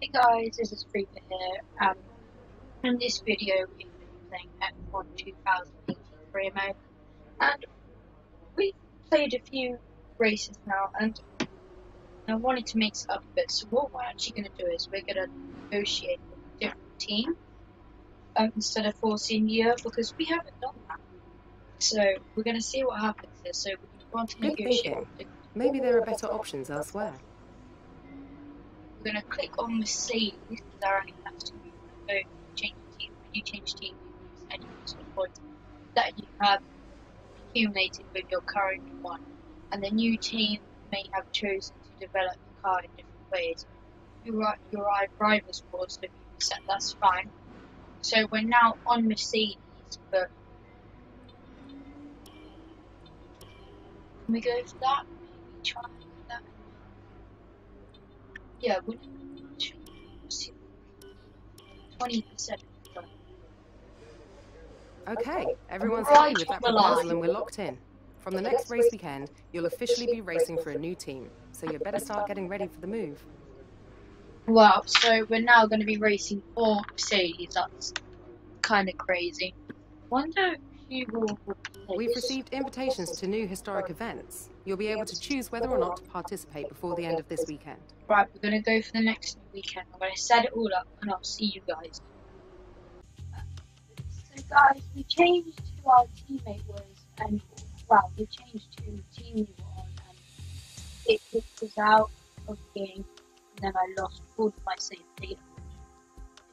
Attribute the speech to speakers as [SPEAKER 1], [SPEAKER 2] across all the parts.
[SPEAKER 1] Hey guys, this is Freeper here. In this video, we're going to be playing F1 2018 career mode, and we've played a few races now, and I wanted to mix it up a bit. So what we're actually going to do is we're going to negotiate with a different team instead of forcing the year, because we haven't done that. So we're going to see what happens here. So we're going to
[SPEAKER 2] Good
[SPEAKER 1] negotiate.
[SPEAKER 2] thinking. Maybe there are better options elsewhere.
[SPEAKER 1] We're going to click on Mercedes because I already have to go change team. When you change team, you lose any sort of points that you have accumulated with your current one. And the new team may have chosen to develop the car in different ways. You ride rivals course, so you set that's fine. So we're now on Mercedes, but can we go for that? Maybe try and get that. Yeah, we'll see. 20%.
[SPEAKER 2] Okay, everyone's happy with that proposal and we're locked in. From the next race weekend, you'll officially be racing for a new team, so you better start getting ready for the move.
[SPEAKER 1] Wow, so we're now going to be racing for Mercedes. That's kind of crazy. Wonder who will replace.
[SPEAKER 2] We've received invitations to new historic events. You'll be able to choose whether or not to participate before the end of this weekend.
[SPEAKER 1] Right, we're going to go for the next weekend. I'm going to set it all up and I'll see you guys. So guys, we changed who our teammate was, and well, we changed who team we were on, and it kicked us out of the game, and then I lost all of my saved data, which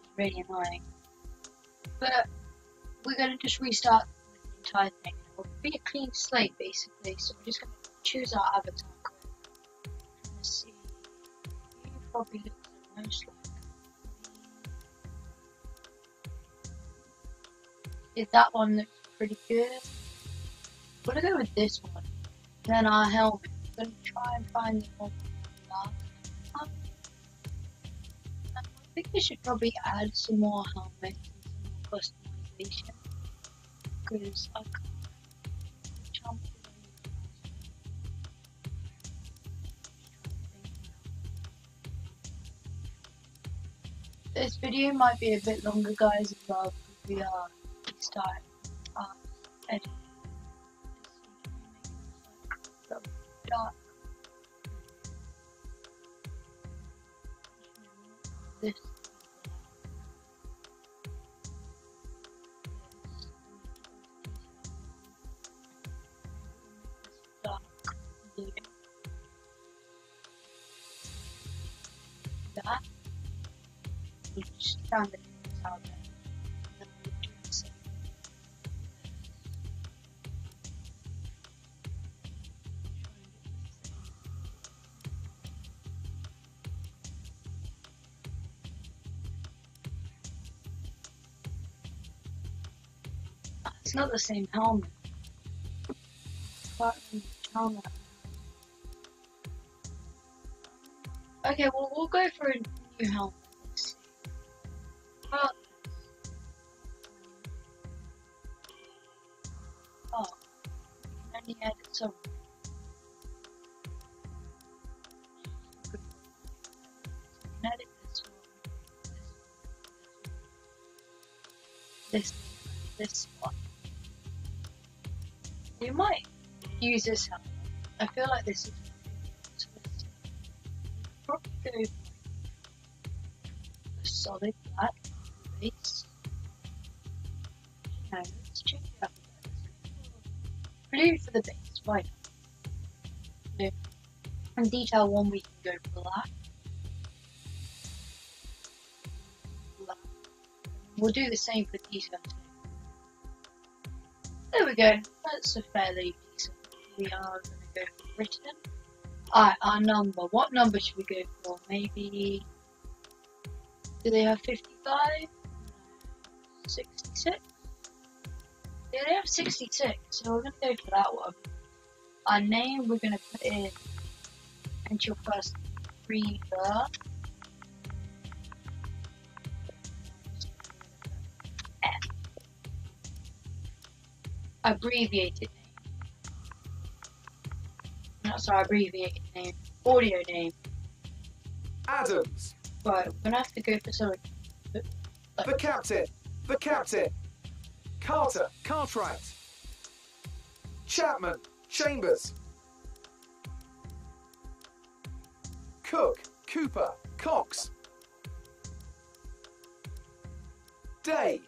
[SPEAKER 1] is really annoying. But we're going to just restart the entire thing. It'll be a clean slate basically, so we're just going to choose our avatar code. Let's see, you probably look the most like. That one looks pretty good. I'm gonna go with this one. Then our helmet. I'm gonna try and find the one last time. I think we should probably add some more helmets and some more customization. Because I can't jump This video might be a bit longer, guys, as well, because we are starting editing. Dark. This. Dark blue. That. We just found it out there. And then we'll do the same. It's not the same helmet. Helmet. Okay, well we'll go for a new helmet. Let's see. Well, oh, I can only edit some. I can edit this one. You might use this helmet. I feel like this is probably go for a solid black base. No, let's change it up a bit. Blue for the base, why not? Blue. And detail one we can go black. Black. We'll do the same for detail two. There we go. That's a fairly decent. We are going to go for Britain. Alright, our number. What number should we go for? Maybe. Do they have 55? 66? Yeah, they have 66, so we're going to go for that one. Our name, we're going to put in. Enter your first Freeper. F. Abbreviated name. No, sorry, abbreviated name. Audio name.
[SPEAKER 3] Adams.
[SPEAKER 1] Right, we're gonna have to go for something.
[SPEAKER 3] The captain! The captain! Carter, Cartwright! Chapman, Chambers! Cook, Cooper, Cox! Day!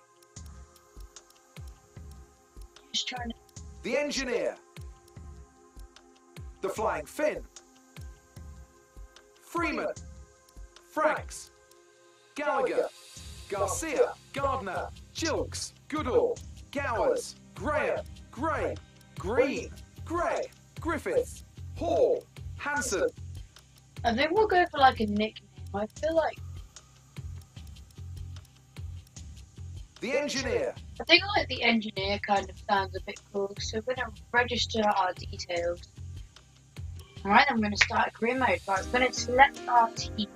[SPEAKER 1] Just trying to.
[SPEAKER 3] The engineer! The flying Finn! Freeman! Franks! Gallagher! Garcia! Gardner! Jilks! Goodall! Gowers! Graham! Gray! Green! Gray! Griffith! Hall! Hanson!
[SPEAKER 1] I think we'll go for like a nickname. I feel like.
[SPEAKER 3] The engineer!
[SPEAKER 1] I think like the engineer kind of sounds a bit cool. So we're gonna register our details. Alright, I'm gonna start a career mode. Right, we're gonna select our team.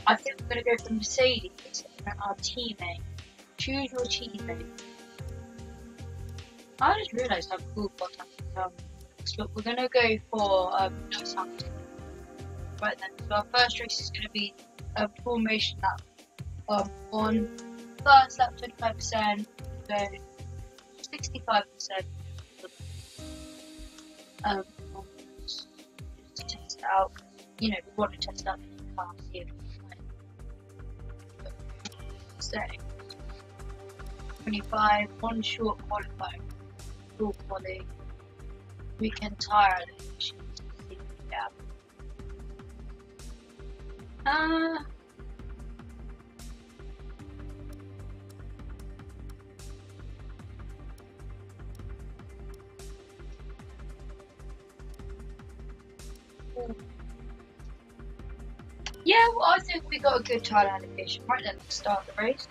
[SPEAKER 1] I think we're gonna go for Mercedes and our teammate. Choose your teammate. I just realised how cool Bottas is. But we're gonna go for Lewis Hamilton. Right then, so our first race is gonna be a formation lap. On first lap 25%, so 65%. Just to test it out. You know, we want to test out the car, see if we can. So 25, one short qualifying, full quality. We can tire the see if we can get out. Yeah, well, I think we got a good tire allocation. Right then, let's start the race.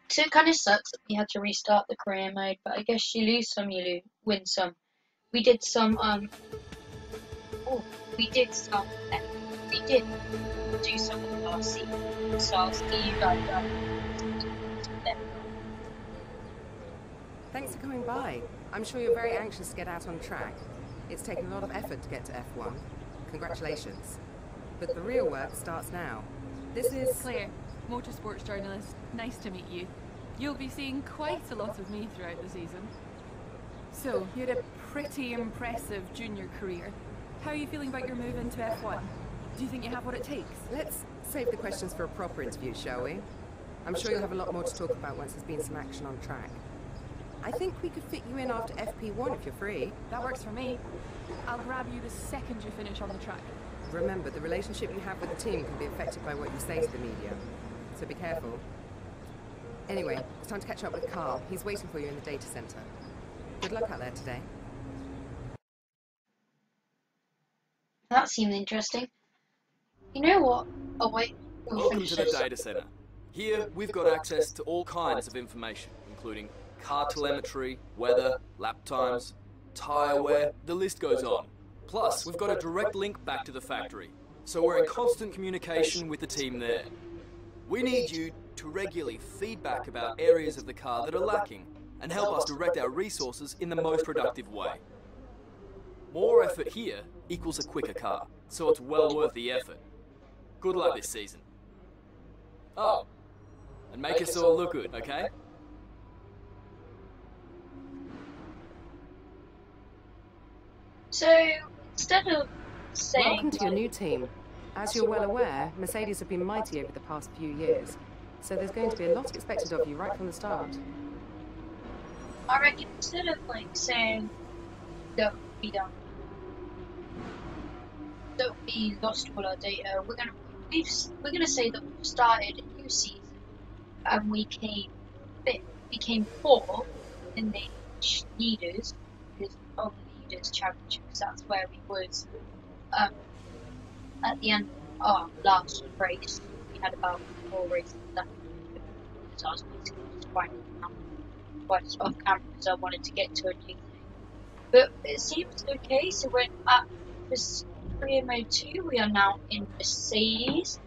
[SPEAKER 1] So it kind of sucks that we had to restart the career mode, but I guess you lose some, you win some. We did some, we did do some of the last season, so I'll see you guys then.
[SPEAKER 2] Thanks for coming by. I'm sure you're very anxious to get out on track. It's taken a lot of effort to get to F1. Congratulations. But the real work starts now. This is
[SPEAKER 4] Claire, motorsports journalist. Nice to meet you. You'll be seeing quite a lot of me throughout the season. So, you had a pretty impressive junior career. How are you feeling about your move into F1? Do you think you have what it takes?
[SPEAKER 2] Let's save the questions for a proper interview, shall we? I'm sure you'll have a lot more to talk about once there's been some action on track. I think we could fit you in after FP1 if you're free.
[SPEAKER 4] That works for me. I'll grab you the second you finish on the track.
[SPEAKER 2] Remember, the relationship you have with the team can be affected by what you say to the media. So be careful. Anyway, it's time to catch up with Carl. He's waiting for you in the data center. Good luck out there today.
[SPEAKER 1] That seemed interesting. You know what? Oh wait.
[SPEAKER 5] Welcome to the data center. Here, we've got access to all kinds of information, including car telemetry, weather, lap times, tyre wear, the list goes on. Plus, we've got a direct link back to the factory, so we're in constant communication with the team there. We need you to regularly feedback about areas of the car that are lacking, and help us direct our resources in the most productive way. More effort here equals a quicker car, so it's well worth the effort. Good luck this season. Oh, and make us all look good, okay?
[SPEAKER 1] So, instead of saying...
[SPEAKER 2] Welcome to your new team. As you're well aware, Mercedes have been mighty over the past few years, so there's going to be a lot expected of you right from the start.
[SPEAKER 1] I reckon instead of like saying that we lost all our data, we're gonna say that we've started a new season and we became fourth in the leaders, because of the leaders championships. That's where we was at the end of our last race. We had about 4 races left, because I was basically just winding down quite off camera because I wanted to get to a new thing. But it seems okay, so we're at this career mode 2. We are now in Mercedes.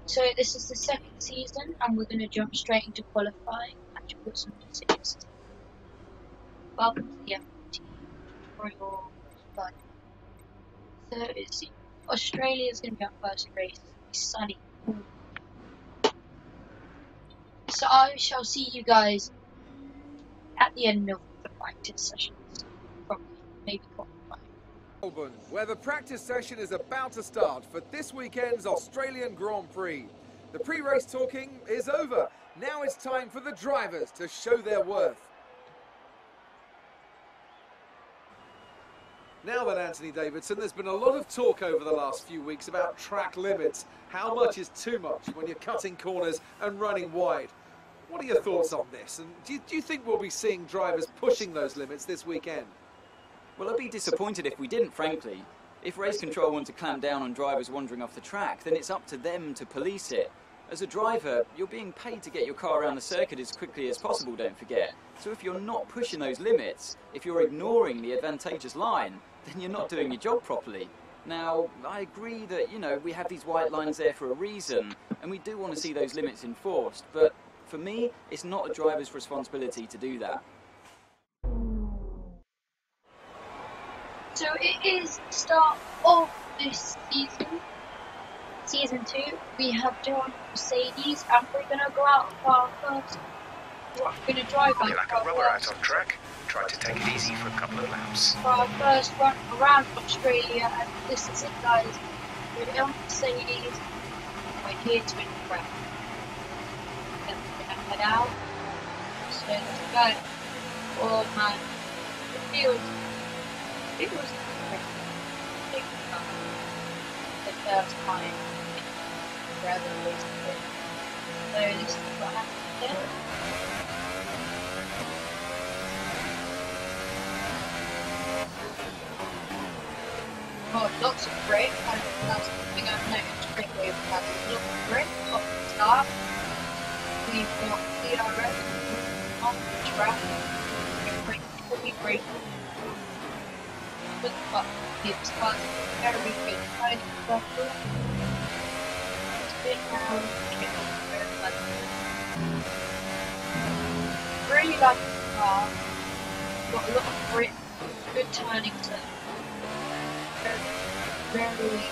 [SPEAKER 1] So this is the second season and we're going to jump straight into qualifying and put some music. Welcome to the F1 team for your fun. So it's Australia's going to be our first race. It's sunny. So I shall see you guys at the end of the practice sessions. Probably, maybe qualifying.
[SPEAKER 3] Melbourne, where the practice session is about to start for this weekend's Australian Grand Prix. The pre-race talking is over. Now it's time for the drivers to show their worth. Now then, Anthony Davidson, there's been a lot of talk over the last few weeks about track limits. How much is too much when you're cutting corners and running wide? What are your thoughts on this? And do you think we'll be seeing drivers pushing those limits this weekend?
[SPEAKER 6] Well, I'd be disappointed if we didn't, frankly. If race control want to clamp down on drivers wandering off the track, then it's up to them to police it. As a driver, you're being paid to get your car around the circuit as quickly as possible, don't forget. So if you're not pushing those limits, if you're ignoring the advantageous line, then you're not doing your job properly. Now, I agree that, you know, we have these white lines there for a reason, and we do want to see those limits enforced, but for me, it's not a driver's responsibility to do that.
[SPEAKER 1] So it is the start of this season. Season 2, we have done Mercedes, and we're going to go out for our first. We're going to drive out
[SPEAKER 7] like a rubber out on track. Try to take it easy for a couple of laps.
[SPEAKER 1] For our first run around Australia, and this is it, guys. We're on Mercedes. We're here to impress. Then we're going to head out. So let's go. Oh man, it feels great. The first time. So this is what happened here. Oh, lots of brake. That's the thing I've noticed straight away. We've had lots of brake off the start. We've got DRS on the track. We'll be brake. But it's fun. Very good. Riding circle. Really like the car. Got a lot of grip, good turning to very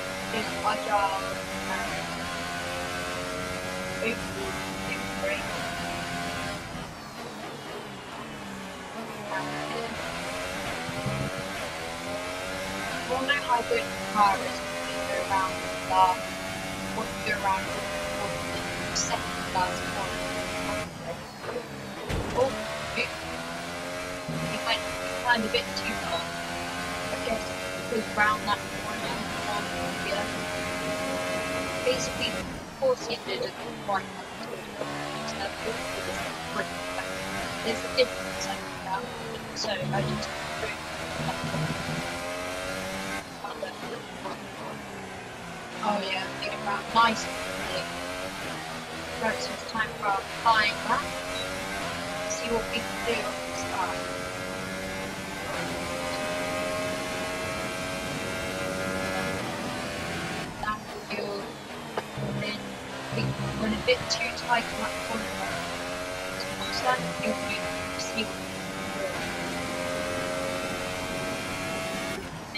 [SPEAKER 1] agile and great. We'll know how good the car is when we go around the car. Want to go around the second last corner. Oh, we might climb a bit too far. I guess because around that corner on here. Basically, 4-cylinder doesn't quite have to do it. There's a difference I found, so I just oh yeah, I'm thinking about nice and right, so it's time for our flying lap. See what we can do on the start. That will feel, and then we went a bit too tight on that corner. So I'm starting to feel good to see what we can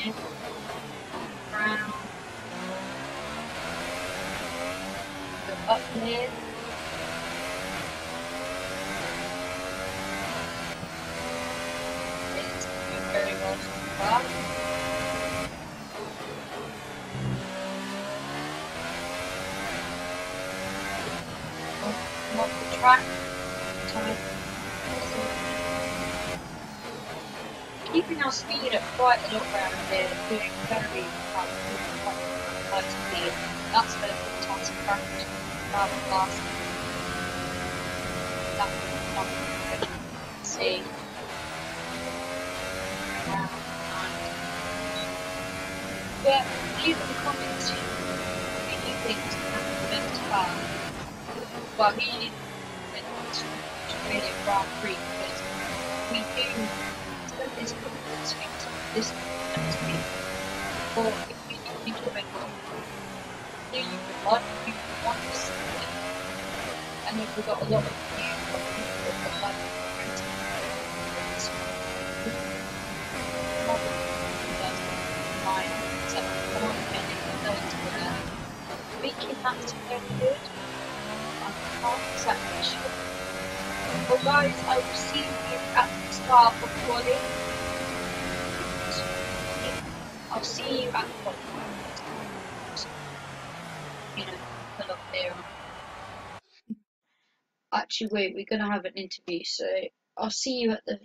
[SPEAKER 1] do. Then, round. Up here. It's doing very well so far. Come off the track. Keeping our speed at quite a lot around here, doing very high speed. That's a fantastic practice. Last that was good. See but leave in the comments who you think has the best car. Well, he didn't win Australia Grand Prix because we do it's a couple of swings this next week. Or if you think of it, do you want to see it? And if we've got a lot of new people that like to that's very good. I can't exactly sure. Well guys, I will see you at the start of quali. I'll see you at quali. You know, pull up there. Actually, wait, we're gonna have an interview, so I'll see you at the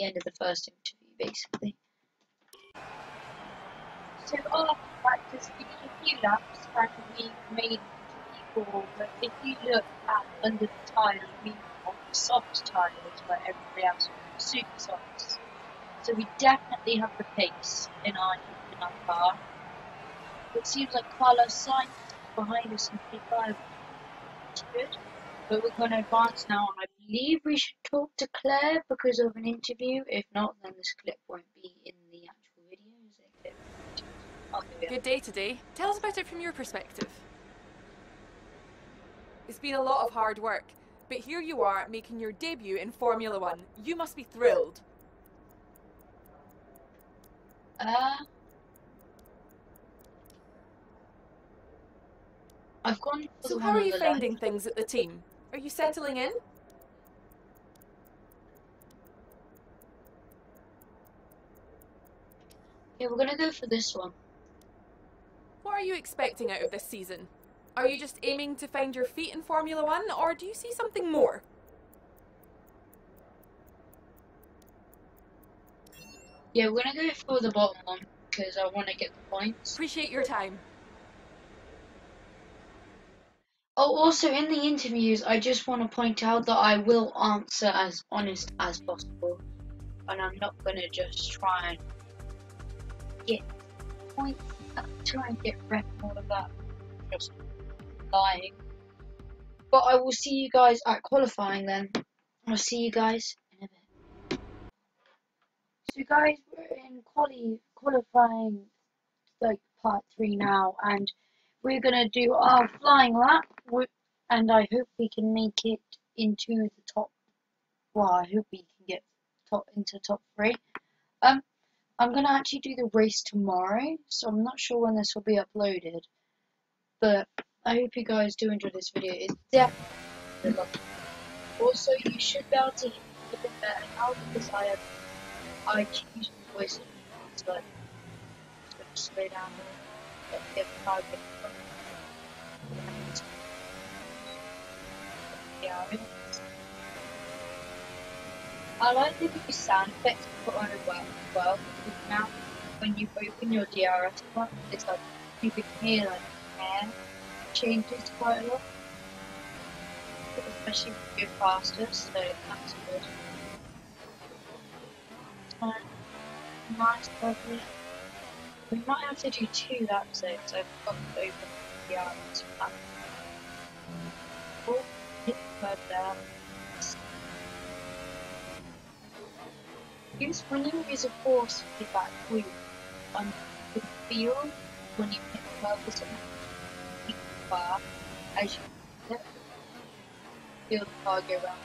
[SPEAKER 1] end of the first interview, basically. So after practice, we did a few laps and we made it to P4, but if you look at under the tyres, we on soft tyres where everybody else was super softs. So we definitely have the pace in our car. It seems like Carlos Sainz behind us in P5. It's good. But we're going to advance now, and I believe we should talk to Claire because of an interview. If not, then this clip won't be in the actual video. Is it? Oh,
[SPEAKER 4] Good day today. Tell us about it from your perspective. It's been a lot of hard work, but here you are making your debut in Formula One. You must be thrilled.
[SPEAKER 1] I've gone.
[SPEAKER 4] So how are you finding things at the team? Are you settling in?
[SPEAKER 1] Yeah, we're gonna go for this one.
[SPEAKER 4] What are you expecting out of this season? Are you just aiming to find your feet in Formula One, or do you see something more?
[SPEAKER 1] Yeah, we're gonna go for the bottom one because I want to get the points.
[SPEAKER 4] Appreciate your time.
[SPEAKER 1] Oh, also in the interviews, I just want to point out that I will answer as honest as possible, and I'm not gonna just try and get points, try and get rep and all of that. Just lying. But I will see you guys at qualifying then. I'll see you guys in a bit. So guys, we're in qualifying like part 3 now, and we're gonna do our flying lap, and I hope we can make it into the top. Well, I hope we can get into top 3. I'm gonna actually do the race tomorrow, so I'm not sure when this will be uploaded. But I hope you guys do enjoy this video. It's definitely a lot. Also, you should be able to hear a bit better now because I changed the voice, so I'm just gonna slow down and get the car a bit. Yeah, I like the new sound effects put on as well, because now when you open your DRS button, it's like you can hear like air changes quite a lot, especially if you go faster, so that's good. Nice, lovely. We might have to do 2 laps though, so I've got to open the DRS button. Oh, hit the curb there. When you use a force feedback wheel on the field, when you hit the curb or something, you hit the bar as you hit it, feel the car go around.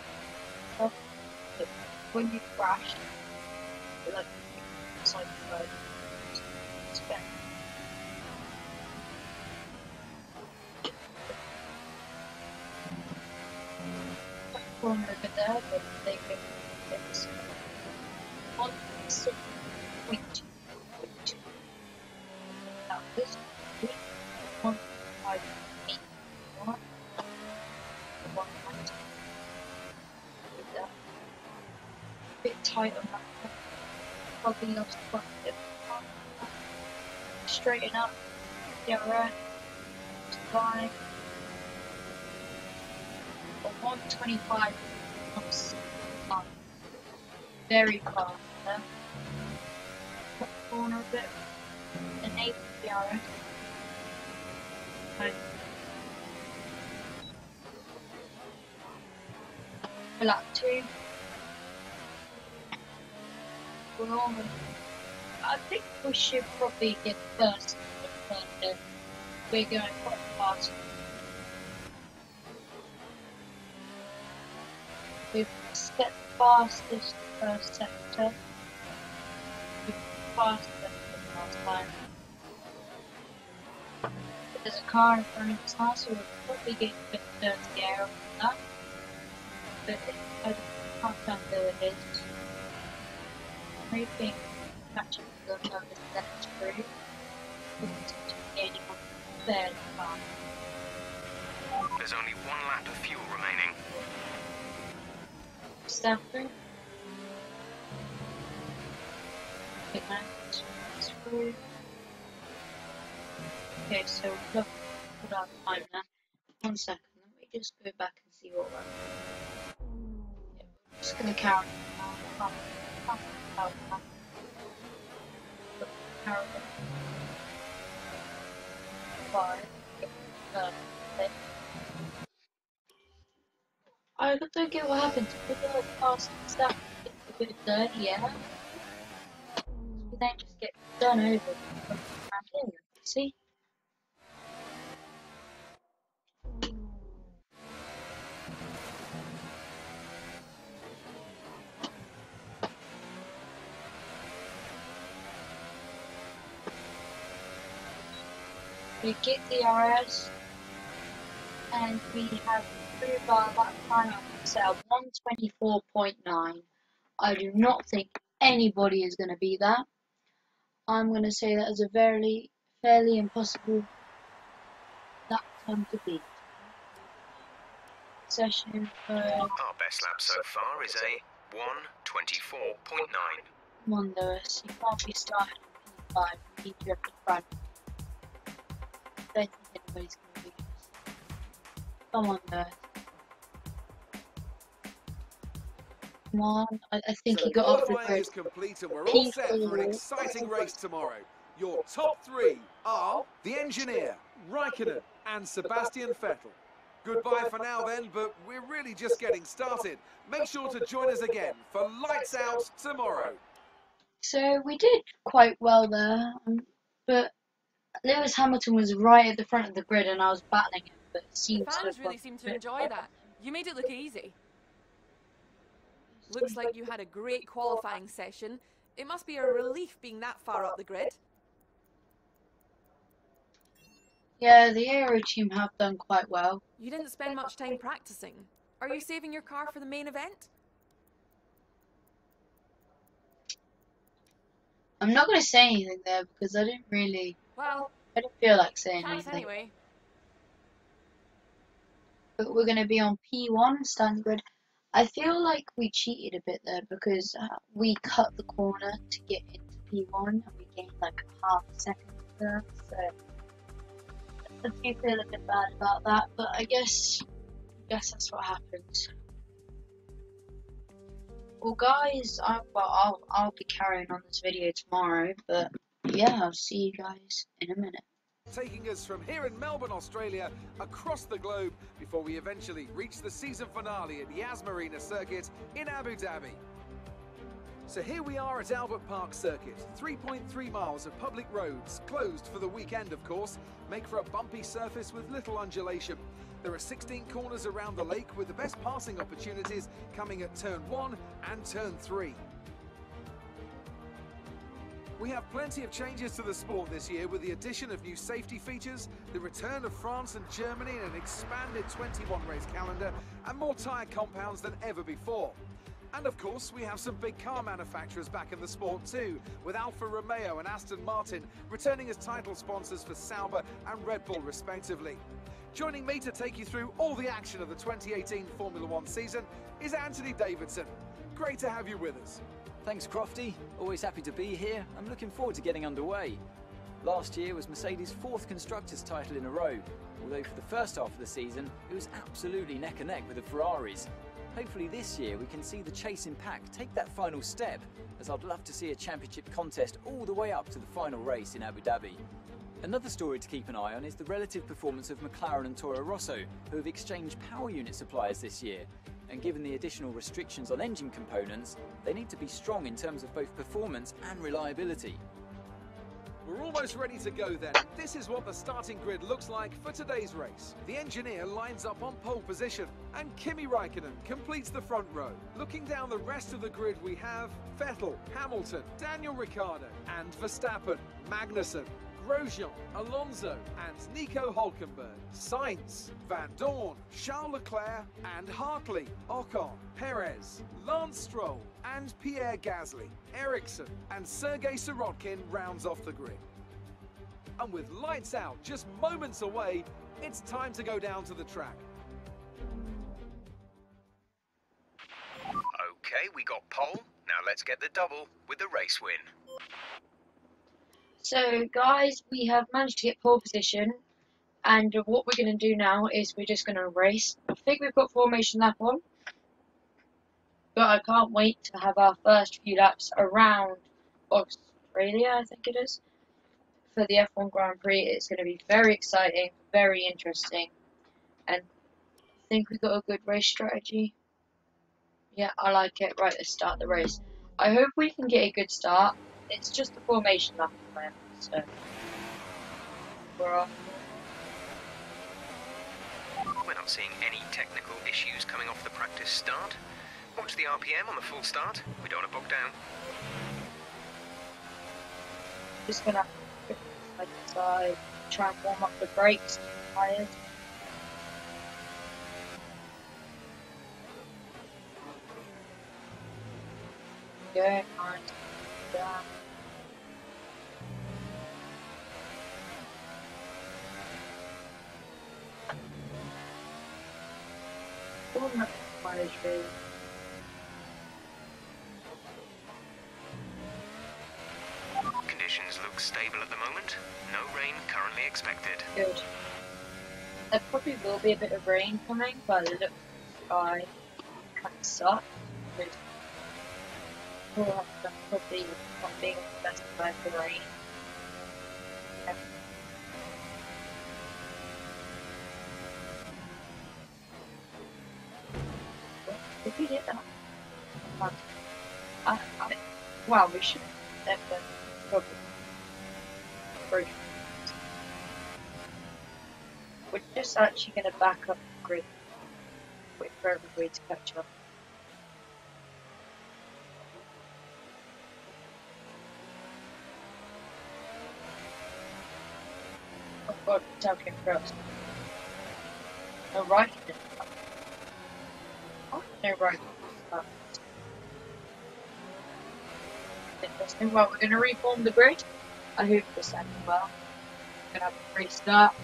[SPEAKER 1] But when you crash, it like inside the curb. It's better. Corner over there, but they go fix. 1.2. Now this week, 1.581. 1.2. With that. A bit tight on that. Probably lost quite a bit. Straighten up. Get right. Fine. 125 knots. Very fast there. Cut the corner a bit. Enable DRS. Right. For lap 2. We're almost. I think we should probably get first. We're going quite fast. We've set the fastest first sector. We've faster than last time. There's a car in front of his house, so we'll probably get a bit dirty air on that. But I can't find where it is. I'm hoping catching the load and then it's through. Gaining on fairly fast.
[SPEAKER 7] There's only 1 lap of fuel remaining.
[SPEAKER 1] Stanford. Okay, through. Okay, so look, put our time now. 1 second, let me just go back and see what we're. Yeah, I'm just gonna carry on. I don't get what happened. People like fast stuff get a bit dirty, yeah? You then just get done over from around here. See? We get the RS and we have improved our lap time at 124.9. I do not think anybody is going to beat that. I'm going to say that is a fairly impossible lap time to beat. Session for
[SPEAKER 7] Our best lap so far is a 124.9.
[SPEAKER 1] come on, Lewis. You can't be starting on P5. You need you up in front. I don't think anybody's going to beat us. Come on, Lewis. Come on. I think
[SPEAKER 3] So
[SPEAKER 1] he got off the
[SPEAKER 3] qualifying
[SPEAKER 1] grid.
[SPEAKER 3] is complete and we're all set for an exciting race tomorrow. Your top 3 are the engineer, Raikkonen and Sebastian Vettel. Goodbye for now then, but we're really just getting started. Make sure to join us again for Lights Out tomorrow.
[SPEAKER 1] So we did quite well there, but Lewis Hamilton was right at the front of the grid and I was battling him, but it seemed to
[SPEAKER 4] Fans
[SPEAKER 1] have
[SPEAKER 4] really
[SPEAKER 1] got
[SPEAKER 4] seem
[SPEAKER 1] a
[SPEAKER 4] to
[SPEAKER 1] bit
[SPEAKER 4] enjoy that. You made it look easy. Looks like you had a great qualifying session. It must be a relief being that far up the grid.
[SPEAKER 1] Yeah, the Aero team have done quite well.
[SPEAKER 4] You didn't spend much time practicing. Are you saving your car for the main event?
[SPEAKER 1] I'm not going to say anything there because I didn't feel like saying
[SPEAKER 4] Thanks
[SPEAKER 1] anything.
[SPEAKER 4] anyway.
[SPEAKER 1] But we're going to be on P1, standard grid. I feel like we cheated a bit there because we cut the corner to get into P1 and we gained like half a second there, so I do feel a bit bad about that, but I guess that's what happens. Well guys, I'll be carrying on this video tomorrow, but yeah, I'll see you guys in a minute.
[SPEAKER 3] Taking us from here in Melbourne, Australia, across the globe before we eventually reach the season finale at Yas Marina Circuit in Abu Dhabi. So here we are at Albert Park Circuit. 3.3 miles of public roads, closed for the weekend of course, make for a bumpy surface with little undulation. There are 16 corners around the lake with the best passing opportunities coming at turn 1 and turn 3. We have plenty of changes to the sport this year with the addition of new safety features, the return of France and Germany in an expanded 21-race calendar, and more tyre compounds than ever before. And of course, we have some big car manufacturers back in the sport too, with Alfa Romeo and Aston Martin returning as title sponsors for Sauber and Red Bull respectively. Joining me to take you through all the action of the 2018 Formula One season is Anthony Davidson. Great to have you with us.
[SPEAKER 6] Thanks, Crofty. Always happy to be here. I'm looking forward to getting underway. Last year was Mercedes' 4th Constructors' title in a row, although for the first half of the season, it was absolutely neck and neck with the Ferraris. Hopefully this year we can see the chasing pack take that final step, as I'd love to see a championship contest all the way up to the final race in Abu Dhabi. Another story to keep an eye on is the relative performance of McLaren and Toro Rosso, who have exchanged power unit suppliers this year. And given the additional restrictions on engine components, they need to be strong in terms of both performance and reliability.
[SPEAKER 3] We're almost ready to go then. This is what the starting grid looks like for today's race. The engineer lines up on pole position, and Kimi Raikkonen completes the front row. Looking down the rest of the grid, we have Vettel, Hamilton, Daniel Ricciardo, and Verstappen, Magnussen, Grosjean, Alonso and Nico Hulkenberg, Sainz, Van Dorn, Charles Leclerc and Hartley, Ocon, Perez, Lance Stroll and Pierre Gasly, Ericsson and Sergei Sirotkin rounds off the grid. And with lights out just moments away, it's time to go down to the track.
[SPEAKER 7] Okay, we got pole. Now let's get the double with the race win.
[SPEAKER 1] So guys, we have managed to get pole position, and what we're going to do now is we're just going to race. I think we've got formation lap on, but I can't wait to have our first few laps around Australia, I think it is, for the F1 Grand Prix. It's going to be very exciting, very interesting, and I think we've got a good race strategy. Yeah, I like it. Right, let's start the race. I hope we can get a good start. It's just a formation lap at the moment, so we're off.
[SPEAKER 7] We're not seeing any technical issues coming off the practice start. Watch the RPM on the full start. We don't want to bog down.
[SPEAKER 1] Just gonna go side to side, try and warm up the brakes, tires. Good, nice. Down. Warm up the tires, really.
[SPEAKER 7] Conditions look stable at the moment. No rain currently expected.
[SPEAKER 1] Good. There probably will be a bit of rain coming, but it looks like the sky kind of sucks. We'll have to probably not being the best time for rain. Did we get that? Wow, we should have probably broken. We're just actually going to back up the grid. Wait for everybody to catch up. Oh god, it's talking first. No right. Oh, no right. Interesting. Well, we're going to reform the grid. I hope this ends well. We're going to have a restart.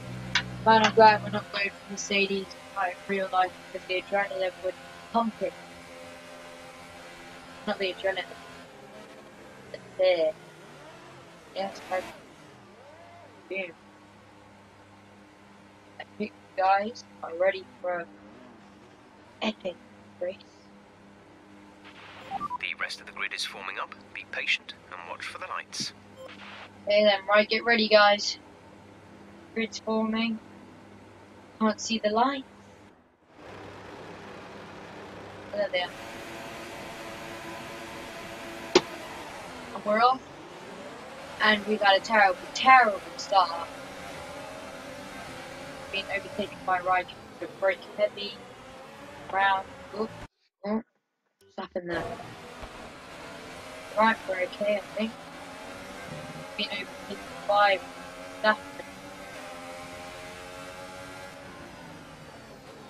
[SPEAKER 1] Man, I'm glad we're not going for Mercedes like in real life because the adrenaline would pump it. Not the adrenaline. The fear. Yes, I do. I think you guys are ready for an epic race.
[SPEAKER 7] The rest of the grid is forming up. Be patient and watch for the lights.
[SPEAKER 1] Okay then, right, get ready guys. Grid's forming. Can't see the lights. There they are. And we're off. And we've had a terrible, terrible start. Being overtaken by Raikkonen, the brake heavy. Round. Oh, what's happened there? Right, we're okay, I think. Being overtaken by Verstappen.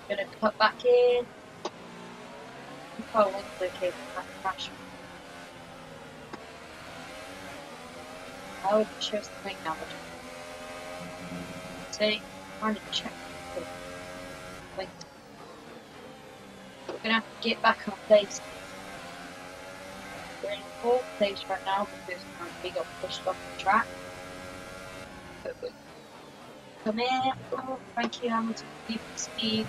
[SPEAKER 1] Gonna cut back in. Oh, one's okay for that crash. I would show something now. Say, trying to check. Wait. We're gonna have to get back on place. We're in 4th place right now because we got pushed off the track. But we come in. Oh, thank you, Hamilton. Keep the speed.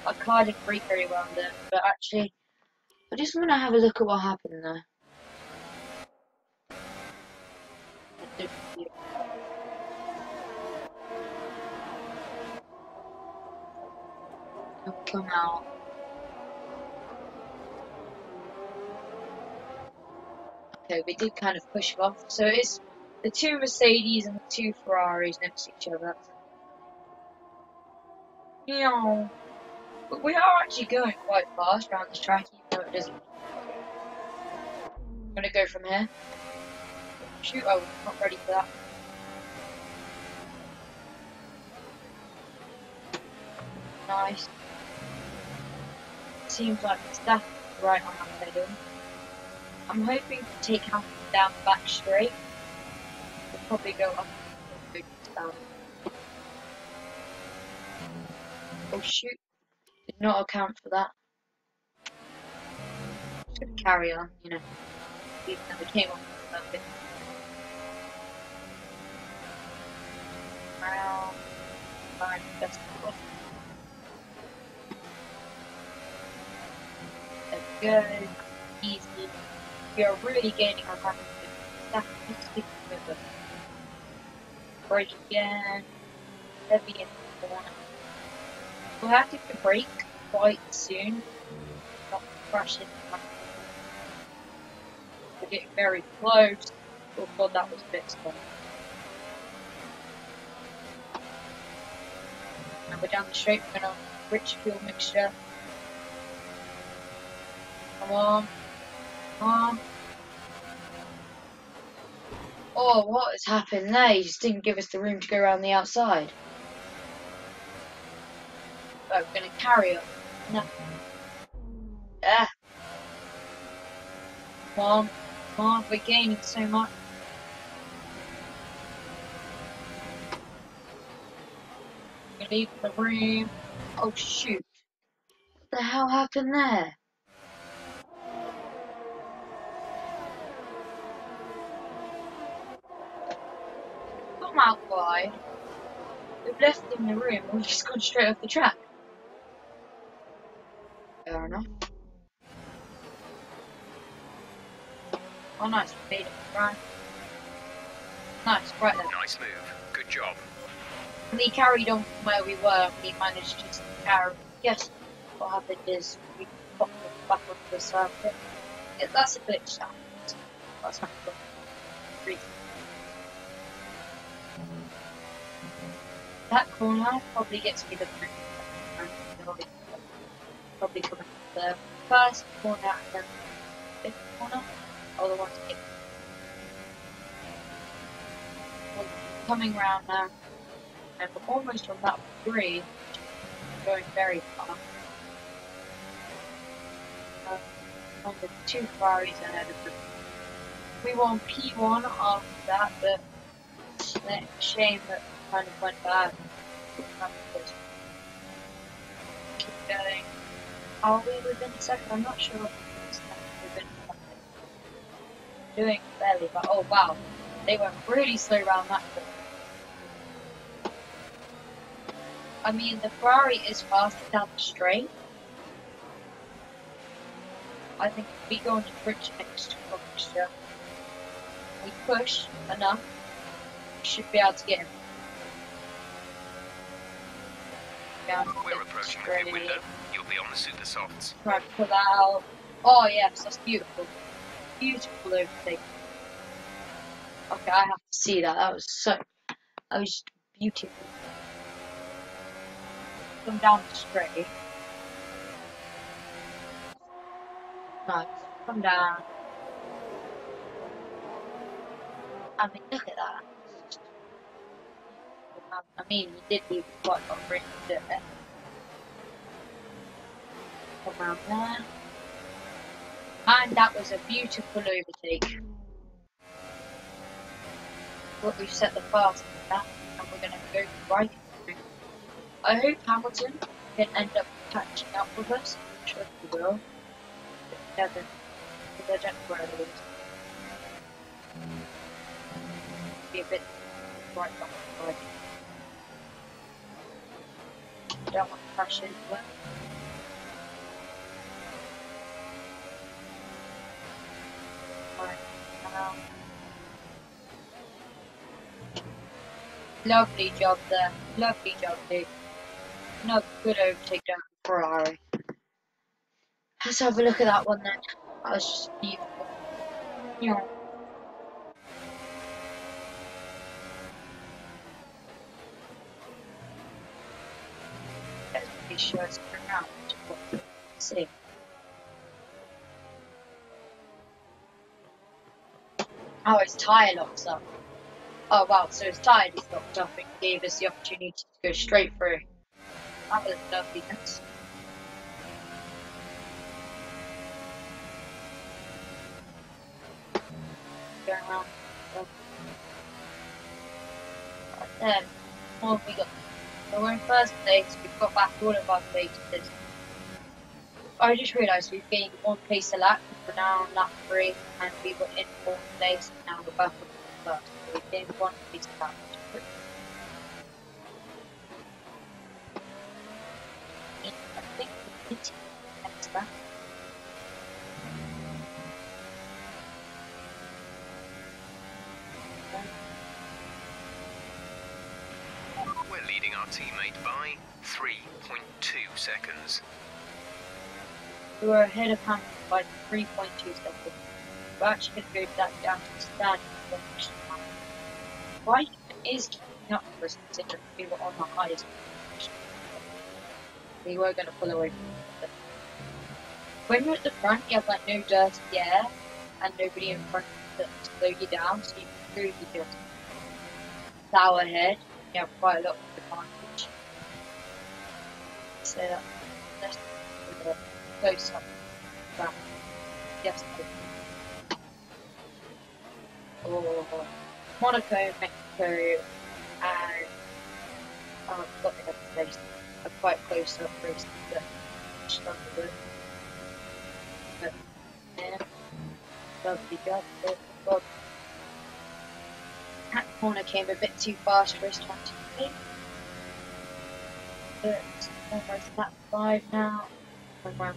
[SPEAKER 1] I car didn't brake very well there, but actually, I just want to have a look at what happened there. It'll come out. Okay, we did kind of push off. So it's the 2 Mercedes and the 2 Ferraris next to each other. Yeah. But we are actually going quite fast around this track, even though it doesn't. I'm gonna go from here. Shoot, oh, not ready for that. Nice. Seems like the staff is right on our pedal. I'm hoping to take Hamilton down the back straight. We'll probably go up and down. Oh shoot. Did not account for that. Just gonna carry on, you know. Even though we came off a bit. Round. Fine, best of luck. There we go. Easy. We are really gaining our confidence. That is sticking with us. Break again. Heavy in the corner. We'll have to brake quite soon. Not crash into my. We're getting very close. Oh god, that was a bit slow. Now we're down the straight, we're gonna rich fuel mixture. Come on. Come on. Oh, what has happened there? You just didn't give us the room to go around the outside. But we're gonna carry up. No. Ah. Come on. Come on, we're gaining so much. We're leaving the room. Oh shoot. What the hell happened there? Come out wide. We've left him in the room and we've just gone straight off the track. Fair enough. Oh nice, we made it run. Nice, right there.
[SPEAKER 7] Nice move. Good job.
[SPEAKER 1] We carried on from where we were and we managed to carry. Yes, what happened is we popped it back onto the circuit. Yeah, that's a glitch now. That's not good. That corner probably gets me the probably coming from the first corner and then the fifth corner. Or the ones that coming round now. And we're almost on that 3, going very fast. On the 2 Ferraris ahead of them. We won P1 after that, but it's a shame that it kind of went bad. Keep going. Are we within a second? I'm not sure if we're within a second. Doing fairly, but oh wow, they went really slow around that corner. I mean, the Ferrari is faster down the straight. I think if we go on the bridge next to mixture, we push enough, we should be able to get him. Down
[SPEAKER 7] We're approaching the pit window. You'll be on the super softs.
[SPEAKER 1] Try to pull out. Oh yes, that's beautiful. Beautiful overtake. Okay, I have to see that. That was beautiful. Come down the straight. Nice. Come down. I mean, look at that. I mean, we did leave quite a lot of room to do it. Come around there. And that was a beautiful overtake. What we've set the fast on that, and we're going to go right through. I hope Hamilton can end up catching up with us. I'm sure he will. But he doesn't, because I don't know where it is. Be a bit right back the right. Don't want to crash into it. Right, now. Lovely job there. Lovely job, dude. No good overtake down the Ferrari. Let's have a look at that one then. That was just beautiful. Yeah. Let's be sure it's pronounced what we see. Oh, his tyre locks up. Oh wow, so his tyre is locked up and gave us the opportunity to go straight through. That was loveliness. Going around. Right then, what have we got? So we're in first place, we've got back all of our places. I just realised we've gained 1 place a lap, we're now on lap 3, and we were in 4th place, and now we're back up in first. So we've gained 1 place a lap, which is pretty good. I think we need to next lap.
[SPEAKER 7] We're leading our teammate by 3.2 seconds.
[SPEAKER 1] We were ahead of Hamilton by 3.2 seconds. We're actually going to move that down to standing finish time. Why is keeping up for us considering we were on the highest position? We were going to pull away from it. When you're at the front, you have like no dirty air and nobody in front to slow you down, so you can really just plow ahead. You have quite a lot of advantage. So that's close up. Yes. Or Monaco, Mexico, and I've got the other place. I'm quite close up races that I struggle with. But yeah, lovely job. God. That corner came a bit too fast for us to anticipate. But almost lap 5 now. Around.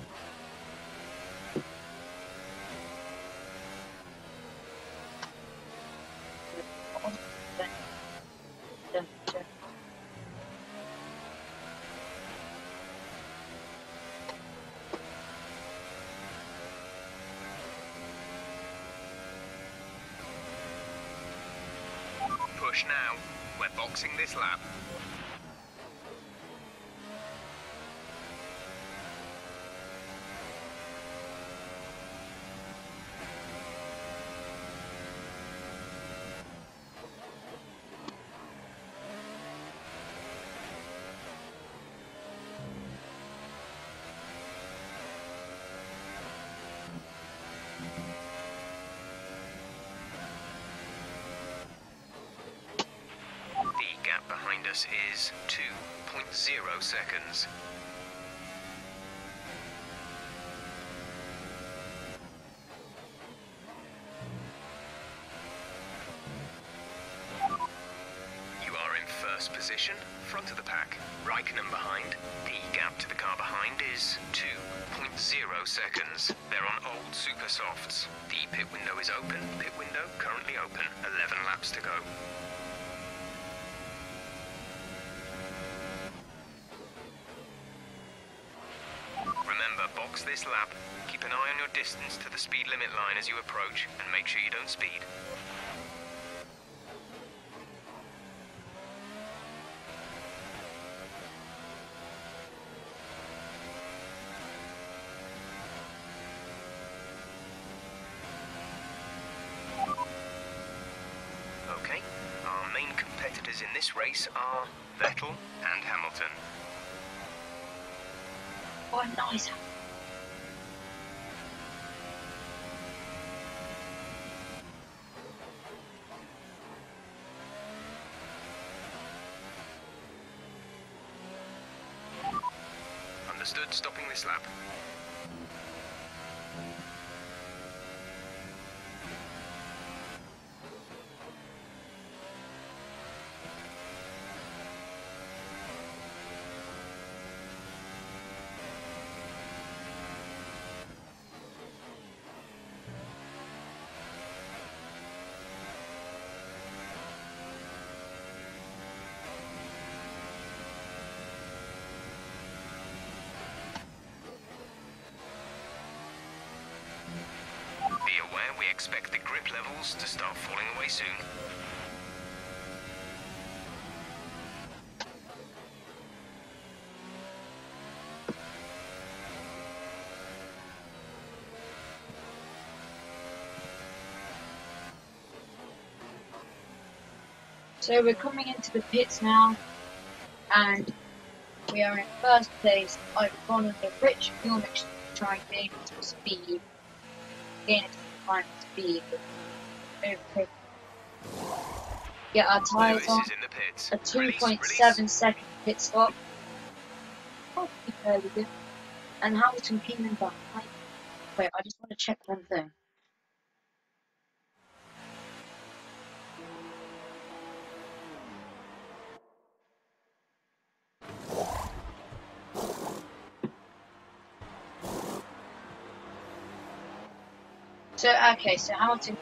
[SPEAKER 7] Push now. We're boxing this lap. The gap behind us is 2.0 seconds. You are in first position, front of the pack. Raikkonen behind. The gap to the car behind is 2.0 seconds. They're on old super softs. The pit window is open. Pit window currently open. 11 laps to go. Remember, box this lap. Keep an eye on your distance to the speed limit line as you approach, and make sure you don't speed. Okay, our main competitors in this race are Vettel and Hamilton.
[SPEAKER 1] Oh, nice.
[SPEAKER 7] Understood, stopping this lap. Be aware we expect the grip levels to start falling away soon.
[SPEAKER 1] So we're coming into the pits now, and We are in first place. I've gone on the rich fuel mixture to try and gain some speed. Gain some time speed. Okay. Get our tyres
[SPEAKER 7] Lewis
[SPEAKER 1] on.
[SPEAKER 7] is in the pits.
[SPEAKER 1] A
[SPEAKER 7] Release,
[SPEAKER 1] 2.7 second pit stop. Oh, fairly good. And Hamilton came in behind. Wait, I just want to check one thing. So, okay, so Hamilton.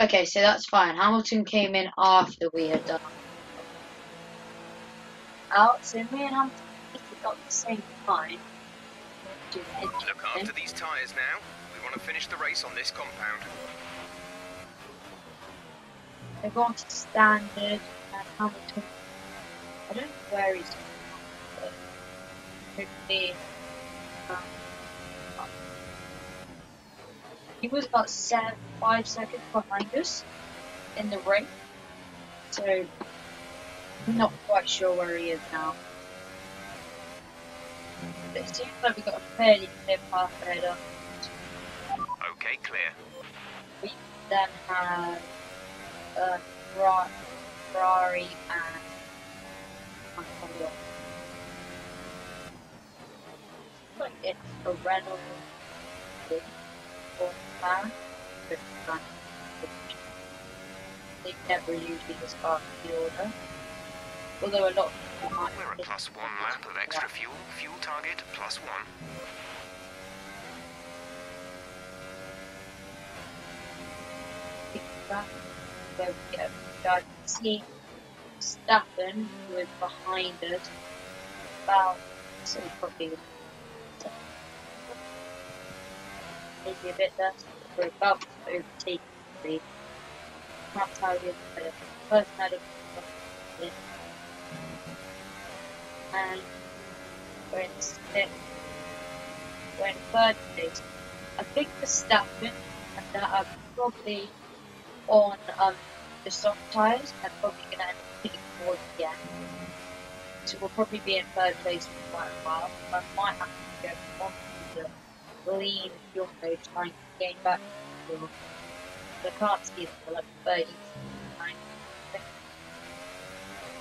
[SPEAKER 1] Okay, so that's fine. Hamilton came in after we had done out, so me and Hamilton got the same time.
[SPEAKER 7] Look after these tyres now. We want to finish the race on this compound.
[SPEAKER 1] They're going to standard, and Hamilton. I don't know where he's going, but hopefully. He was about 5 seconds behind us in the race, so I'm not quite sure where he is now. But it seems like we got a fairly clear path ahead of us.
[SPEAKER 7] Okay, clear.
[SPEAKER 1] We then have Ferrari and Antonio. Like it's a Renault or McLaren, but they never usually just start the order. Although a lot of people might.
[SPEAKER 7] We're at +1 lap of extra fuel. Fuel target +1.
[SPEAKER 1] Where we go. So I can see Stappen, who is behind us, about, so probably maybe a bit less, we're about to overtake the that's how we the first night of the and we're in sixth, we're in third place. I think Verstappen and that are probably on the soft tyres and probably going to end up hitting towards the end. So we'll probably be in third place for quite a while. I might have to go on to the lean fuel mode trying to gain back fuel. But I can't see them for like 30 seconds.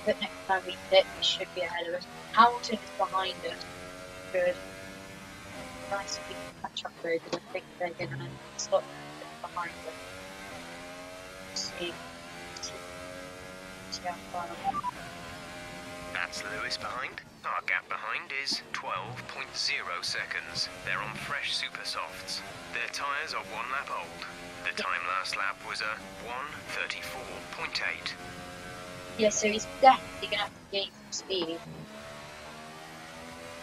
[SPEAKER 1] But next time we hit, we should be ahead of us. Hamilton is behind us. Good. Nice if we can catch up though, because I think they're going to slot behind us. See how far I'm on.
[SPEAKER 7] That's Lewis behind. Our gap behind is 12.0 seconds. They're on fresh super softs. Their tyres are 1 lap old. The time last lap was a 1:34.8.
[SPEAKER 1] Yeah, so he's definitely going to have to gain some speed.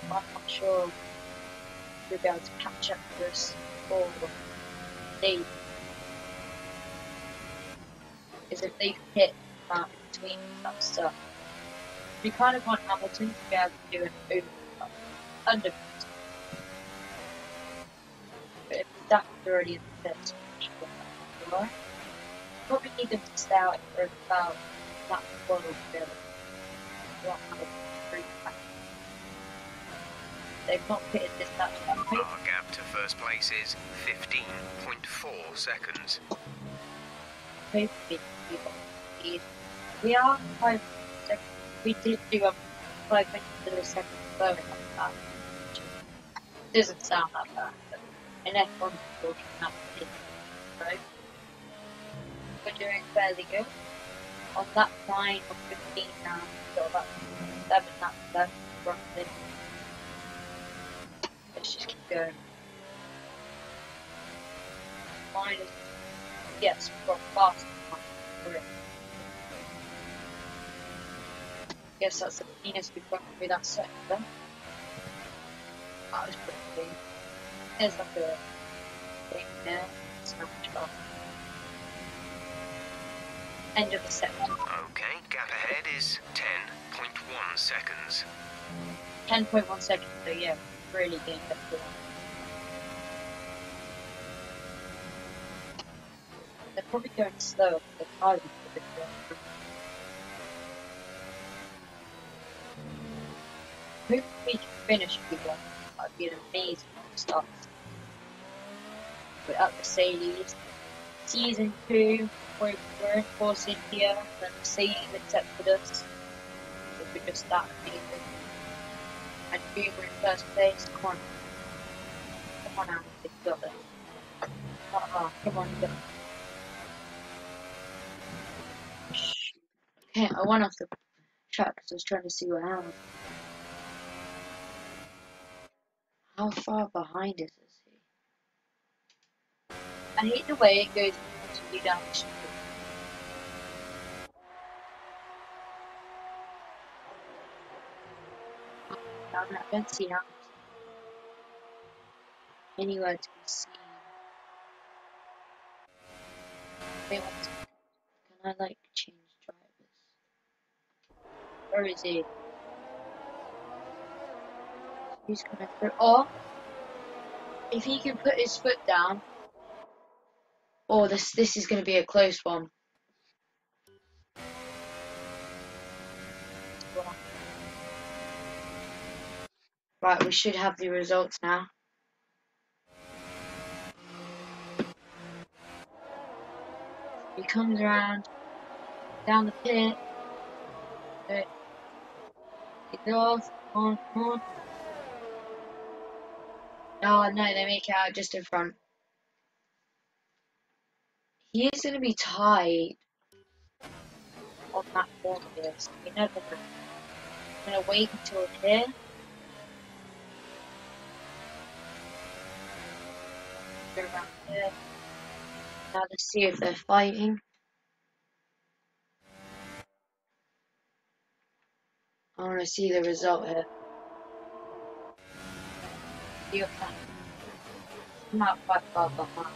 [SPEAKER 1] I'm not sure if we'll be able to catch up with us or they. Because if they hit that between that stuff, we kind of want Hamilton to be able to do an over under. But if that's already in the pit, right? Probably need them to stay out for about that one or two. They've not pitted this match that way.
[SPEAKER 7] Our gap to first place is 15.4 seconds.
[SPEAKER 1] Hopefully we got speed. We are 5 seconds. We did do a 5 minutes to the second blowing like that. Doesn't sound that bad, but an F1 talking that is right. We're doing fairly good. On that line of 15 now, we've got about 7 laps left, roughly. Let's just keep going. Mine is, yes, we've got fast for it. Guess that's the cleanest we've got through that sector. That was pretty clean. There's like a thing there. It's not much fun. End of the sector.
[SPEAKER 7] Okay, gap ahead is 10.1 seconds.
[SPEAKER 1] 10.1 seconds, so yeah, really gained up to that. they're probably going slower for the tires a bit slower. Maybe we can finish Q1. That'd be an amazing start. But at Mercedes, Season 2, we're in force India, and Mercedes accepted us. So we're just that amazing. And we were in first place. Come on, Alan, you've got this. Come on, you got this. Okay, I went off the track because I was trying to see what happened. How far behind is he? I hate the way it goes to you down the street. I don't see how anywhere to be seen. Wait, can I like change drivers? Where is he? He's coming through. Or if he can put his foot down. Oh, this is going to be a close one. Right, we should have the results now. He comes around down the pit. He goes. Come on. Oh no, they make it out just in front. He is going to be tied on that corner here, so you never know. I'm going to wait until here. Go around here. Now let's see if they're fighting. I want to see the result here. I'm not quite far behind.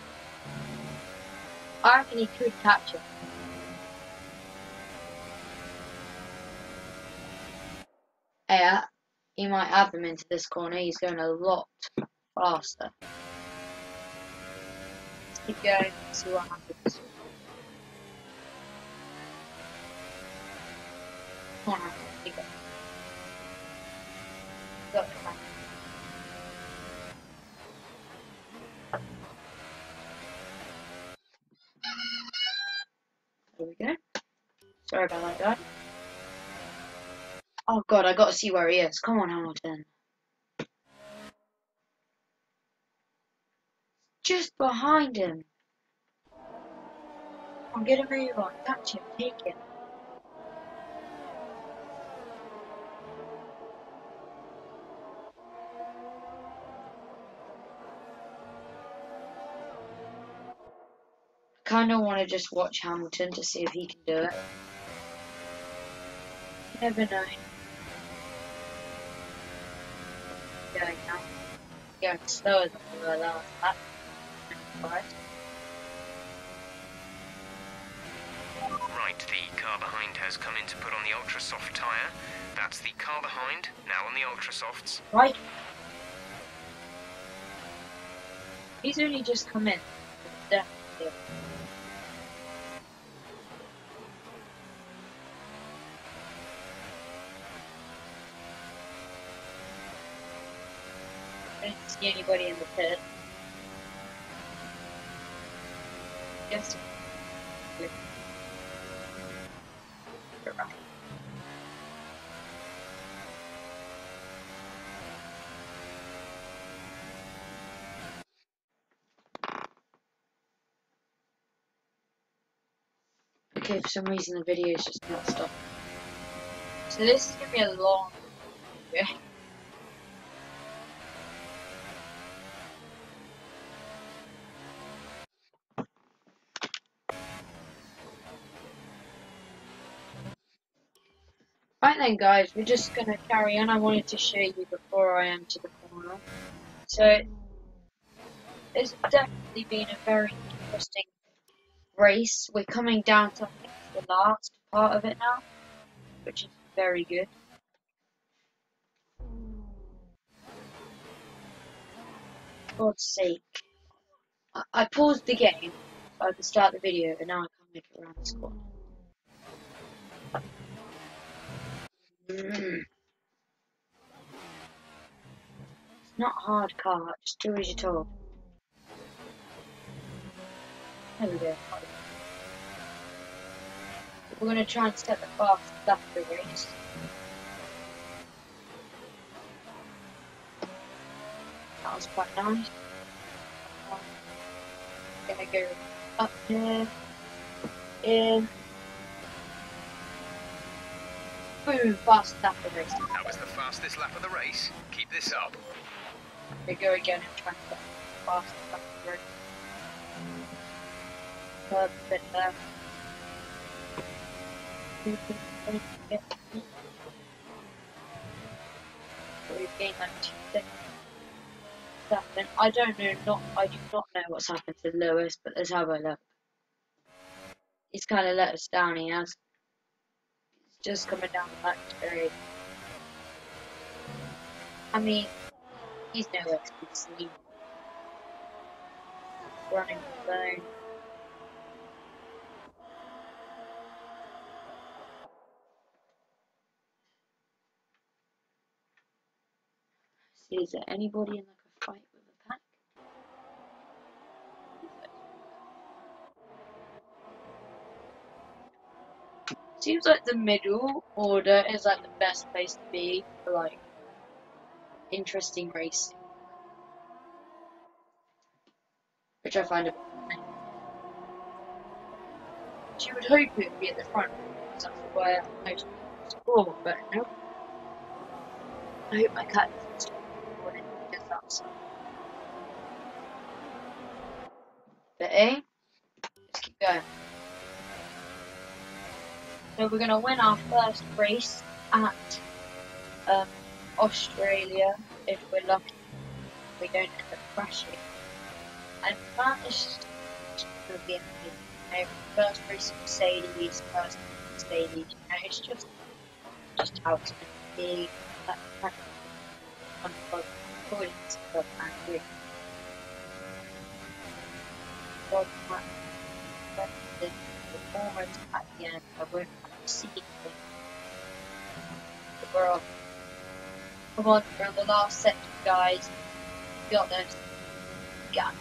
[SPEAKER 1] I reckon he could catch it. Yeah, he might have them into this corner. He's going a lot faster. Let's keep going and see what happens. Come on, keep going. Got the plan. There we go. Sorry about that, guy. Oh god, I gotta see where he is. Come on, Hamilton. Just behind him. I'm gonna move on. Catch him. Take him. I kinda wanna just watch Hamilton to see if he can do it. You never know. Going now. Going slower than we were last lap.
[SPEAKER 7] Right, the car behind has come in to put on the ultra soft tyre. That's the car behind, now on the ultra softs.
[SPEAKER 1] Right. He's only just come in. Definitely. I didn't see anybody in the pit. Yes. You're right. Okay, for some reason the video is just not stopping. So this is gonna be a long video. Right then guys, we're just going to carry on. I wanted to show you before I enter the corner. So, it's definitely been a very interesting race. We're coming down to the last part of it now, which is very good. For God's sake. I paused the game at the start of the video, and now I can't make it around this corner. It's not hard car, just do as you're told. There we go. We're going to try and set the fastest lap of the race. That was quite nice. I'm going to go up here, in, boom, fastest lap of the race.
[SPEAKER 7] That was the fastest lap of the race. Keep this up.
[SPEAKER 1] We go again and try and get the fastest lap of the race. Bit there. So we've gained like 2 seconds. I don't know, I do not know what's happened to Lewis, but let's have a look. He's kind of let us down, he has. He's just coming down the back straight. I mean, he's nowhere to be seen. Running alone. See, is there anybody in like a fight with a pack? Seems like the middle order is like the best place to be for like interesting racing, which I find a bit funny. You would hope it would be at the front because that's where most people score, but no. I hope my cat doesn't stop recording because that's but let's keep going. So we're gonna win our first race at Australia if we're lucky. We don't end up crashing. And that is just gonna be amazing. You know, first race of Mercedes, first Mercedes, you know, it's just how it's meant to be. That according to the plan. Performance at the end, I won't see it. We're off. Come on, we're on the last section, guys. We got this. Yeah.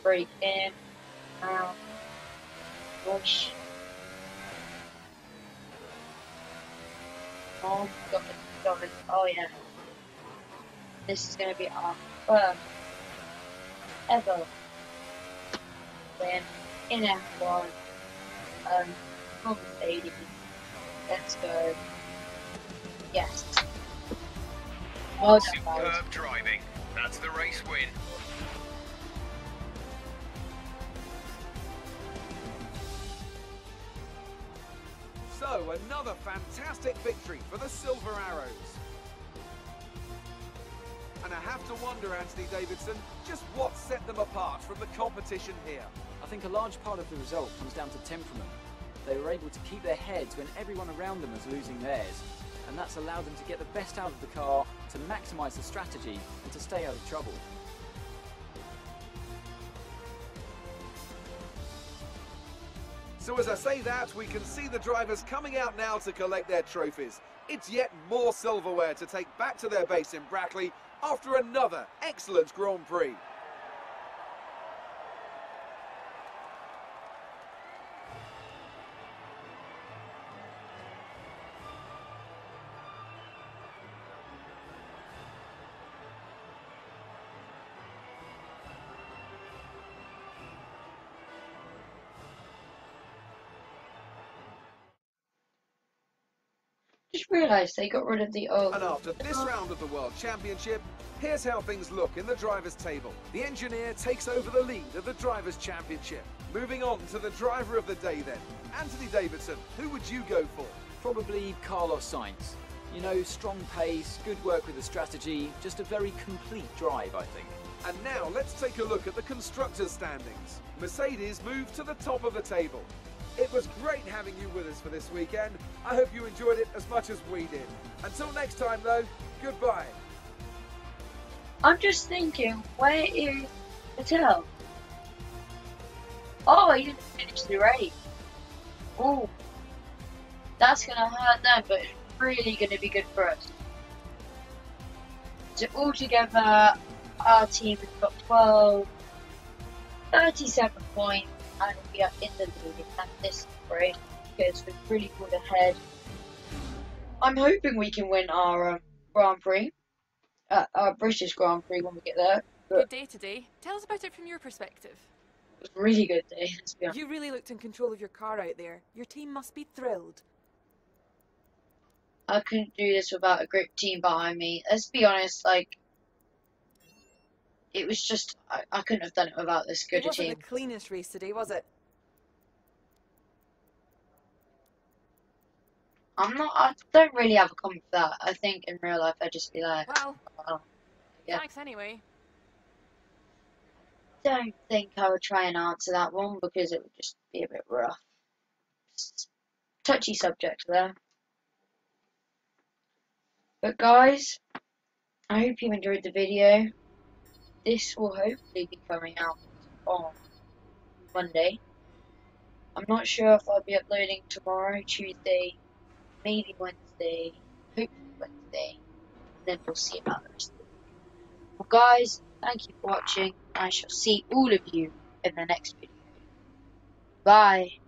[SPEAKER 1] Break in. Out. Push. Oh, got it. Oh, yeah. This is going to be our first ever win in F1 from Mercedes. Let's go. Yes. Well done, guys.
[SPEAKER 7] Superb driving. That's the race win.
[SPEAKER 3] So, another fantastic victory for the Silver Arrows. And I have to wonder, Anthony Davidson, just what set them apart from the competition here?
[SPEAKER 6] I think a large part of the result comes down to temperament. They were able to keep their heads when everyone around them was losing theirs, and that's allowed them to get the best out of the car, to maximise the strategy, and to stay out of trouble.
[SPEAKER 3] So as I say that, we can see the drivers coming out now to collect their trophies. It's yet more silverware to take back to their base in Brackley after another excellent Grand Prix.
[SPEAKER 1] Just realised they got rid of the old.
[SPEAKER 3] And after this round of the World Championship, here's how things look in the Drivers' Table. The engineer takes over the lead of the Drivers' Championship. Moving on to the driver of the day then. Anthony Davidson, who would you go for?
[SPEAKER 6] Probably Carlos Sainz. You know, strong pace, good work with the strategy, just a very complete drive, I think.
[SPEAKER 3] And now let's take a look at the constructors' standings. Mercedes moved to the top of the table. It was great having you with us for this weekend. I hope you enjoyed it as much as we did. Until next time though, goodbye.
[SPEAKER 1] I'm just thinking, where is Vettel? Oh, he didn't finish the race. Oh, that's going to hurt them, but it's really going to be good for us. So altogether, our team has got 37 points, and we are in the lead. And this is great because we've really pulled ahead. I'm hoping we can win our Grand Prix, our British Grand Prix when we get there.
[SPEAKER 4] Good day today. Tell us about it from your perspective.
[SPEAKER 1] It was a really good day, let's be honest.
[SPEAKER 4] You really looked in control of your car out there. Your team must be thrilled.
[SPEAKER 1] I couldn't do this without a great team behind me. Let's be honest, like, it was just, I couldn't have done it without this good
[SPEAKER 4] It wasn't
[SPEAKER 1] team.
[SPEAKER 4] the cleanest race today, was it?
[SPEAKER 1] I don't really have a comment for that. I think in real life I'd just be like,
[SPEAKER 4] Well,
[SPEAKER 1] oh, yeah.
[SPEAKER 4] thanks anyway.
[SPEAKER 1] Don't think I would try and answer that one because it would just be a bit rough. Touchy subject there. But guys, I hope you enjoyed the video. This will hopefully be coming out on Monday. I'm not sure if I'll be uploading tomorrow, Tuesday, maybe Wednesday, hopefully Wednesday, and then we'll see about the rest of it. Well guys, thank you for watching. I shall see all of you in the next video. Bye.